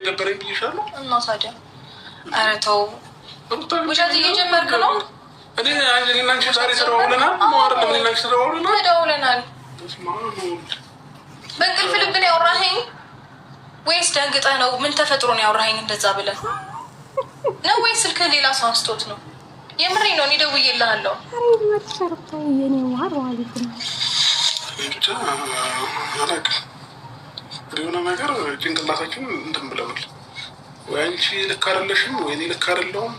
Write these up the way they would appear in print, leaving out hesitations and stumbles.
ነበረኝ ብዬሻለሁ። እና ታዲያ ኧረ ተው ውሸት እየጀመርክ ነው። እኔ አንቺ ዛሬ ተደዋውለናል። ተደዋውለናል። በእንቅልፍ ልብ ነው ያወራኸኝ ወይስ ደንግጠህ ነው? ምን ተፈጥሮ ነው ያወራኸኝ እንደዛ ብለህ ነው ወይስ ስልክህ ሌላ ሰው አንስቶት ነው? የምሬ ነው። እኔ ደውዬልሃለሁ። ብቻ አላውቅም። የሆነ ነገር ጭንቅላታችን እንትን ብለዋል። ወይ አንቺ ልክ አይደለሽም ወይ እኔ ልክ አይደለሁም።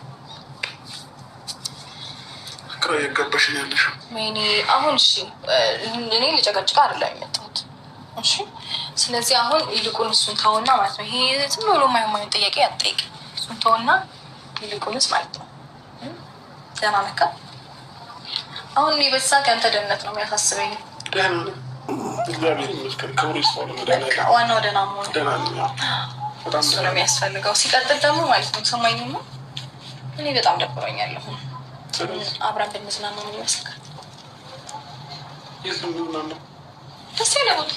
ግራ እያጋባሽ ነው ያለሽው። ወይኔ አሁን እሺ፣ እኔ ልጨቀጭቃ አይደለም የመጣሁት። እሺ፣ ስለዚህ አሁን ይልቁን እሱን ተውና ማለት ነው። ይሄ ዝም ብሎ የማይሆን ጥያቄ አትጠይቅ። እሱን ተውና ይልቁንስ ማለት ነው ደህና ነህ? አሁን እኔ በዛ ከአንተ ደህንነት ነው የሚያሳስበኝ። ደህና ነኝ እግዚአብሔር ይመስገን። ክብሩ ይስፋ ነው። ዋናው ደህና መሆን እሱ ነው የሚያስፈልገው። ሲቀጥል ደግሞ ማለት ነው ሰማኝማ፣ እኔ በጣም ደብሮኛል። አብረን ብንዝናና ነው የሚመስልህ? ደስ ይለኛል።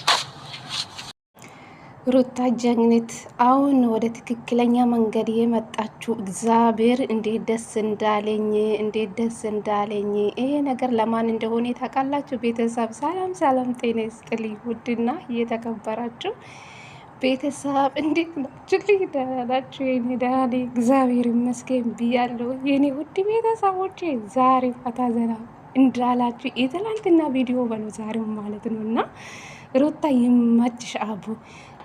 ሩታ ጀግኒት አሁን ወደ ትክክለኛ መንገድ የመጣችሁ እግዚአብሔር እንዴት ደስ እንዳለኝ። ይሄ ነገር ለማን እንደሆነ ታውቃላችሁ? ቤተሰብ ሰላም ጤና ይስጥልኝ። ውድና እየተከበራችሁ ቤተሰብ እንዴት ናችሁ? ደህና ናችሁ? የኔ ደህና ነኝ እግዚአብሔር ይመስገን ብያለሁ። የኔ ውድ ቤተሰቦቼ ዛሬ ፈታ ዘና እንዳላችሁ የትላንትና ቪዲዮ በሉ ዛሬው ማለት ነው። እና ሩታ ይመችሽ አቡ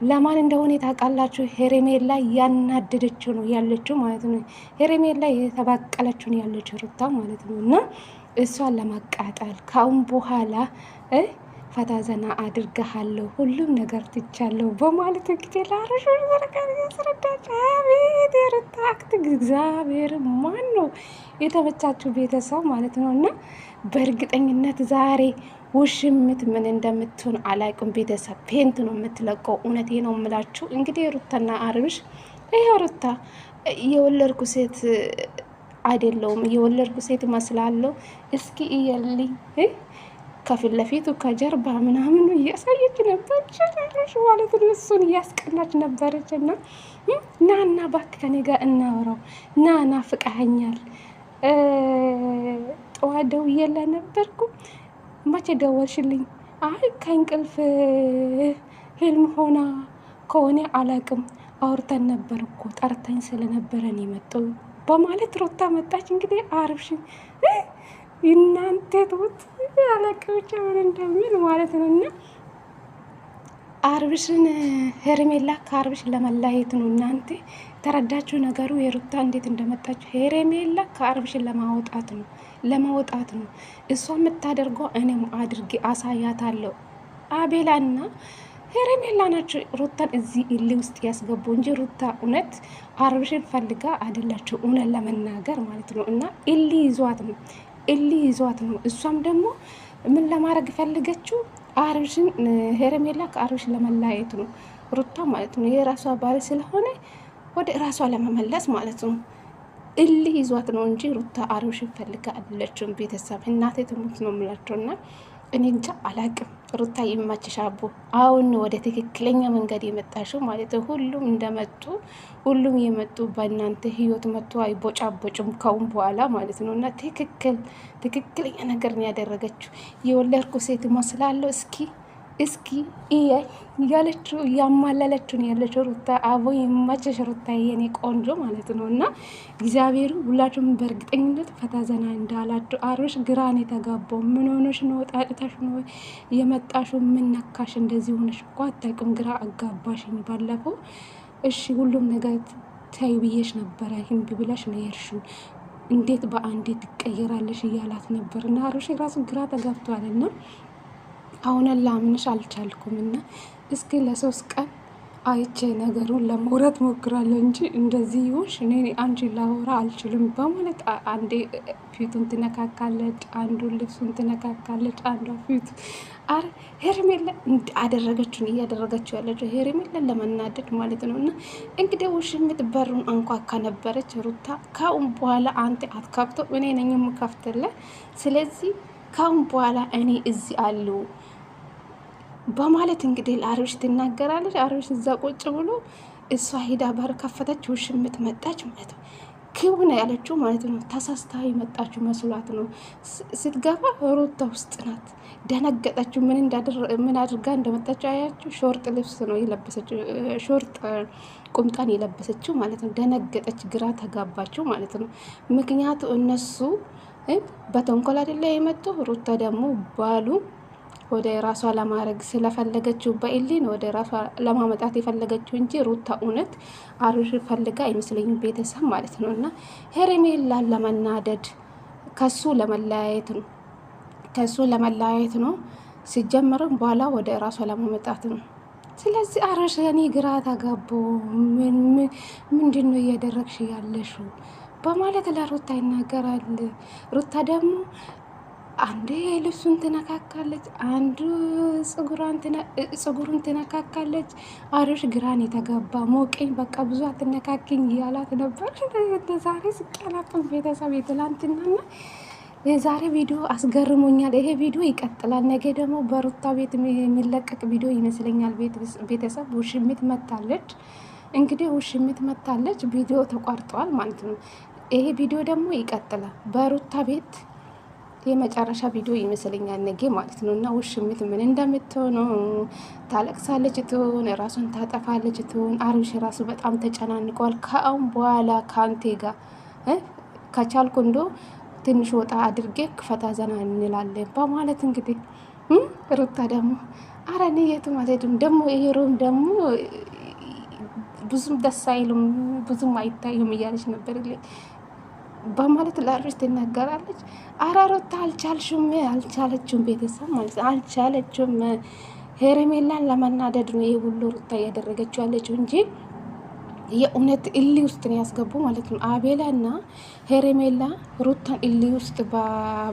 ለማን እንደሆነ ታውቃላችሁ? ሄሬሜላ ያናደደችው ነው ያለችው ማለት ነው። ሄሬሜላ የተባቀለችው ነው ያለችው ሩታ ማለት ነው። እና እሷን ለማቃጠል ካሁን በኋላ ፈታ ዘና አድርገሃለሁ ሁሉም ነገር ትቻለሁ በማለት እንግዲህ ላረሽ ወረቀት ያስረዳች። አቤት የሩታ አክት እግዚአብሔር ማን ነው የተመቻችሁ ቤተሰብ ማለት ነው። እና በእርግጠኝነት ዛሬ ውሽምት ምን እንደምትሆን አላውቅም። ቤተሰብ ፔንት ነው የምትለቀው። እውነቴ ነው የምላችሁ። እንግዲህ ሩታና አብርሽ ይሄው ሩታ የወለድኩ ሴት አይደለውም የወለድኩ ሴት መስላለሁ እስኪ እየልኝ ከፊት ለፊቱ ከጀርባ ምናምኑ እያሳየች ነበረች ማለት ነው። እሱን እያስቀናች ነበረች። እና ናና ባክ ከኔ ጋር እናወራው ናና ፍቃኸኛል። ጠዋት ደውዬልህ ነበርኩ መቼ ደወልሽልኝ? አይ ከእንቅልፍ ህልም ሆና ከሆነ አላቅም አውርተን ነበር እኮ ጠርተኝ ስለነበረን የመጣው በማለት ሩታ መጣች። እንግዲህ አብርሽን እናንተ ትውት ያለቀውጭ ምን እንደሚል ማለት ነው። እና አብርሽን ሄርሜላ ከአብርሽ ለመለያየት ነው። እናንተ ተረዳችሁ ነገሩ? የሩታ እንዴት እንደመጣችሁ ሄርሜላ ከአብርሽን ለማውጣት ነው እሷ የምታደርገው። እኔም አድርጌ አሳያታለሁ። አቤላና ሄርሜላ ናቸው ሩታን እዚህ ኢሊ ውስጥ ያስገቡ እንጂ ሩታ እውነት አብርሽን ፈልጋ አይደላችሁ፣ እውነት ለመናገር ማለት ነው። እና ኢሊ ይዟት ነው። እሷም ደግሞ ምን ለማድረግ ፈልገችው? አብርሽን ሄርሜላ ከአብርሽ ለመለያየት ነው ሩታ ማለት ነው። የራሷ ባል ስለሆነ ወደ ራሷ ለመመለስ ማለት ነው። እልህ ይዟት ነው እንጂ ሩታ አብርሽን ፈልጋ አይደለችም። ቤተሰብ እናቴ ትሙት ነው የምላቸውና እኔ እንጃ አላቅም። ሩታ ይመችሽ አቦ። አሁን ወደ ትክክለኛ መንገድ የመጣሽው ማለት ነው። ሁሉም እንደመጡ ሁሉም የመጡ በእናንተ ህይወት መጥቶ አይቦጫቦጭም ካሁን በኋላ ማለት ነው። እና ትክክለኛ ነገር ነው ያደረገችው። የወለድኩ ሴት መስላለሁ እስኪ እያለችው እያማለለችው ነው ያለችው ሩታ። አቦ ይመችሽ ሩታ የኔ ቆንጆ ማለት ነው። እና እግዚአብሔር ሁላችሁም በእርግጠኝነት ፈታ ዘና እንዳላችሁ። አብርሽ ግራን የተጋባው ምን ሆነሽ ነው? ጣጥታሽ ነው የመጣሽው? ምን ነካሽ? እንደዚህ ሆነሽ እኮ አታውቅም። ግራ አጋባሽኝ ባለፈው። እሺ ሁሉም ነገር ታይ ብዬሽ ነበረ፣ እምቢ ብለሽ ነው የሄድሽው። እንዴት በአንዴ ትቀየራለሽ እያላት ነበር። እና አብርሽ ራሱ ግራ ተጋብቷልና አሁን ላምንሽ አልቻልኩም። እና እስኪ ለ3 ቀን አይቼ ነገሩን ለመውራት ሞክራለሁ እንጂ እንደዚህ ይሆንሽ እኔ አንቺ ላወራ አልችልም በማለት አንዴ ፊቱን ትነካካለች፣ አንዱ ልብሱን ትነካካለች፣ አንዷ ፊቱ ሄርሜላ አደረገችውን እያደረገችው ያለችው ሄርሜላን ለመናደድ ማለት ነው። እና እንግዲህ ውሽሚት በሩን አንኳካ ነበረች ሩታ። ካሁን በኋላ አንተ አትከፍቶ እኔ ነኝ የምከፍትልህ። ስለዚህ ካሁን በኋላ እኔ እዚህ አለው በማለት እንግዲህ ለአብርሽ ትናገራለች። አብርሽ እዛ ቁጭ ብሎ እሷ ሄዳ በር ከፈተች፣ ውሽምት መጣች ማለት ነው። ክው ነው ያለችው ማለት ነው። ተሳስታ የመጣችው መስሏት ነው። ስትገባ ሩታ ውስጥ ናት። ደነገጠችው። ምን አድርጋ እንደመጣችው አያችሁ? ሾርጥ ልብስ ነው የለበሰችው፣ ሾርጥ ቁምጣን የለበሰችው ማለት ነው። ደነገጠች፣ ግራ ተጋባችው ማለት ነው። ምክንያቱ እነሱ በተንኮል አይደለ የመጡ። ሩታ ደግሞ ባሉ ወደ ራሷ ለማድረግ ስለፈለገችው በኢሊን ወደ ራሷ ለማመጣት የፈለገችው እንጂ ሩታ እውነት አብርሽ ፈልጋ አይመስለኝም፣ ቤተሰብ ማለት ነው። እና ሄርሜላን ለመናደድ ከሱ ለመለያየት ነው ሲጀመርም በኋላ ወደ ራሷ ለማመጣት ነው። ስለዚህ አብርሽ እኔ ግራ ተጋባሁ። ምንድን ነው እያደረግሽ ያለሽው በማለት ለሩታ ይናገራል። ሩታ ደግሞ አንዴ ልብሱን ትነካካለች፣ አንዱ ፀጉሩን ትነካካለች። አብርሽ ግራን የተገባ ሞቀኝ፣ በቃ ብዙ አትነካክኝ እያላት ነበር። ዛሬ ስቀላቅም ቤተሰብ የትላንትናና የዛሬ ቪዲዮ አስገርሞኛል። ይሄ ቪዲዮ ይቀጥላል። ነገ ደግሞ በሩታ ቤት የሚለቀቅ ቪዲዮ ይመስለኛል። ቤተሰብ ውሽሚት መታለች። እንግዲህ ውሽሚት መታለች፣ ቪዲዮ ተቋርጠዋል ማለት ነው። ይሄ ቪዲዮ ደግሞ ይቀጥላል በሩታ ቤት የመጨረሻ ቪዲዮ ይመስለኛል ነገ ማለት ነው። እና ውሽሚት ምን እንደምትሆነው ታለቅሳለች ትሆን ራሱን ታጠፋለች ትሆን? አብርሽ ራሱ በጣም ተጨናንቀዋል። ከአሁን በኋላ ከአንቴ ጋር ከቻልኩ እንዶ ትንሽ ወጣ አድርጌ ክፈታ ዘና እንላለን በማለት እንግዲህ ሩታ ደግሞ አረ እኔ የትም አልሄድም ደግሞ ይሄ ሮም ደግሞ ብዙም ደስ አይሉም ብዙም አይታዩም እያለች ነበር በማለት ለአብርሽ ትናገራለች። አረ ሩታ አልቻለችም፣ ቤተሰብ ማለት አልቻለችም። ሄርሜላን ለመናደድ ነው ይሄ ሁሉ ሩታ እያደረገችው ያለችው እንጂ የእውነት እሊ ውስጥ ነው ያስገቡ ማለት ነው። አቤላ እና ሄርሜላ ሩታን እሊ ውስጥ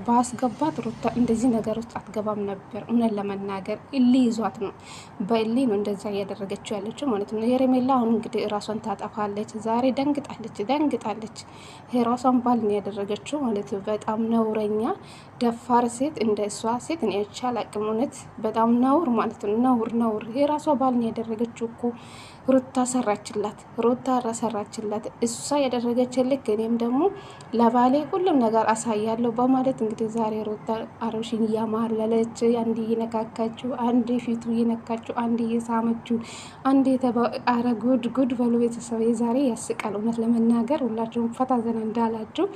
ባስገባት ሩታ እንደዚህ ነገር ውስጥ አትገባም ነበር። እውነት ለመናገር እሊ ይዟት ነው፣ በእሊ ነው እንደዛ እያደረገችው ያለችው ማለት ነው። ሄርሜላ አሁን እንግዲህ ራሷን ታጠፋለች። ዛሬ ደንግጣለች። ራሷን ባል ነው ያደረገችው ማለት ነው። በጣም ነውረኛ ደፋር ሴት እንደ እሷ ሴት ነው ያቻል አቅም። እውነት በጣም ነውር ማለት ነው። ነውር የራሷ ባል ነው ያደረገችው እኮ ሩታ ሰራችላት። እሷ ያደረገች ልክ እኔም ደግሞ ለባሌ ሁሉም ነገር አሳያለሁ በማለት እንግዲህ ዛሬ ሩታ አብርሽን እያማለለች፣ አንድ እየነካካችው፣ አንድ ፊቱ እየነካችው፣ አንድ እየሳመችው፣ አንድ አረ ጉድ በሉ ቤተሰብ። ዛሬ ያስቃል። እውነት ለመናገር ሁላችሁም ፈታ ዘና እንዳላችሁ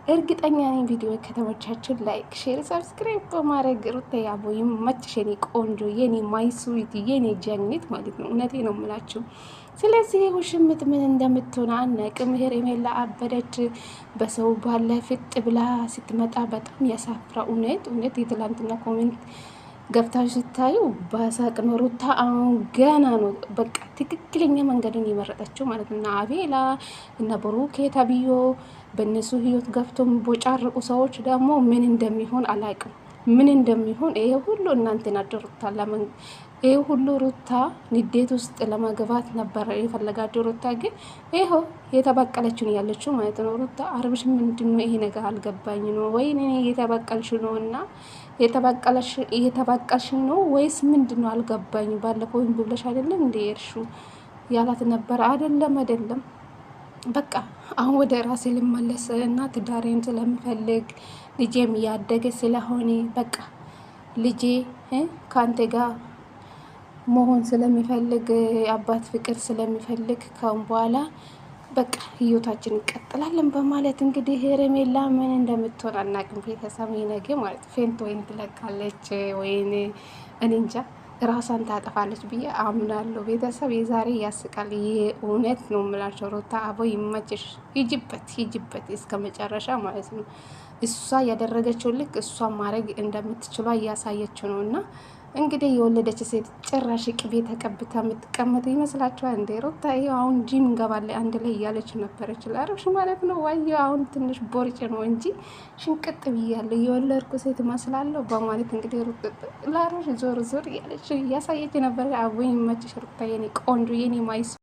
እርግጠኛ ነኝ። ቪዲዮ ከተመቻችሁ ላይክ፣ ሼር፣ ሰብስክራይብ በማድረግ ሩታ ያቦ ይመችሽ የኔ ቆንጆ፣ የኔ ማይስዊት፣ የኔ ጀግኒት ማለት ነው። እውነቴ ነው የምላችሁ። ስለዚህ ውሽምት ምን እንደምትሆን አናቅም። ሄርሜላ አበደች። በሰው ባለ ፍጥ ብላ ስትመጣ በጣም ያሳፍራ። እውነት የትላንትና ኮሜንት ገብታችሁ ስታዩ ባሳቅ ነው። ሩታ አሁን ገና ነው በቃ ትክክለኛ መንገድን የመረጠችው ማለት ነው። አቤላ እና ብሩኬ ተብዮ በእነሱ ህይወት ገብቶ ቦጫርቁ ሰዎች ደግሞ ምን እንደሚሆን አላቅም። ይሄ ሁሉ እናንተ ናደሩታል። ይህ ሁሉ ሩታ ንዴት ውስጥ ለመግባት ነበረ የፈለጋቸው። ሩታ ግን ይኸው የተበቀለችን ያለችው ማለት ነው። ሩታ አብርሽ ምንድን ነው ይሄ ነገር አልገባኝ ነው ወይ የተበቀልሽ ነው እና የተበቀልሽ ነው ወይስ ምንድን ነው አልገባኝ። ባለፈው ወይም ብለሽ አይደለም እንደ እርሹ ያላት ነበረ አይደለም። በቃ አሁን ወደ ራሴ ልመለስ እና ትዳሬን ስለምፈልግ ልጄም እያደገ ስለሆነ በቃ ልጄ ከአንተ ጋር መሆን ስለሚፈልግ አባት ፍቅር ስለሚፈልግ ካሁን በኋላ በቃ ህይወታችን እንቀጥላለን በማለት እንግዲህ ሄርሜላ ምን እንደምትሆን አናውቅም። ቤተሰብ ነገ ማለት ፌንት ወይን ትለቃለች ወይን እኔ እንጃ ራሷን ታጠፋለች ብዬ አምናለሁ። ቤተሰብ የዛሬ ያስቃል። ይሄ እውነት ነው የምላቸው። ሩታ አቦ ይመችሽ፣ ሂጅበት እስከ መጨረሻ ማለት ነው። እሷ ያደረገችው ልክ እሷ ማድረግ እንደምትችሏ እያሳየችው ነው። እና እንግዲህ የወለደች ሴት ጭራሽ ቅቤ ተቀብታ የምትቀመጥ ይመስላችኋል እንዴ? ሩታ ይኸው አሁን ጂም እንገባለን አንድ ላይ እያለች ነበረች ለአብርሽ ማለት ነው። ዋየው አሁን ትንሽ ቦርጭ ነው እንጂ ሽንቅጥ ብያለሁ የወለድኩ ሴት መስላለሁ በማለት እንግዲህ ለአብርሽ ዞር እያለች እያሳየች ነበር። አቦ ይመችሽ ሩታ የኔ ቆንጆ የኔ ማይስ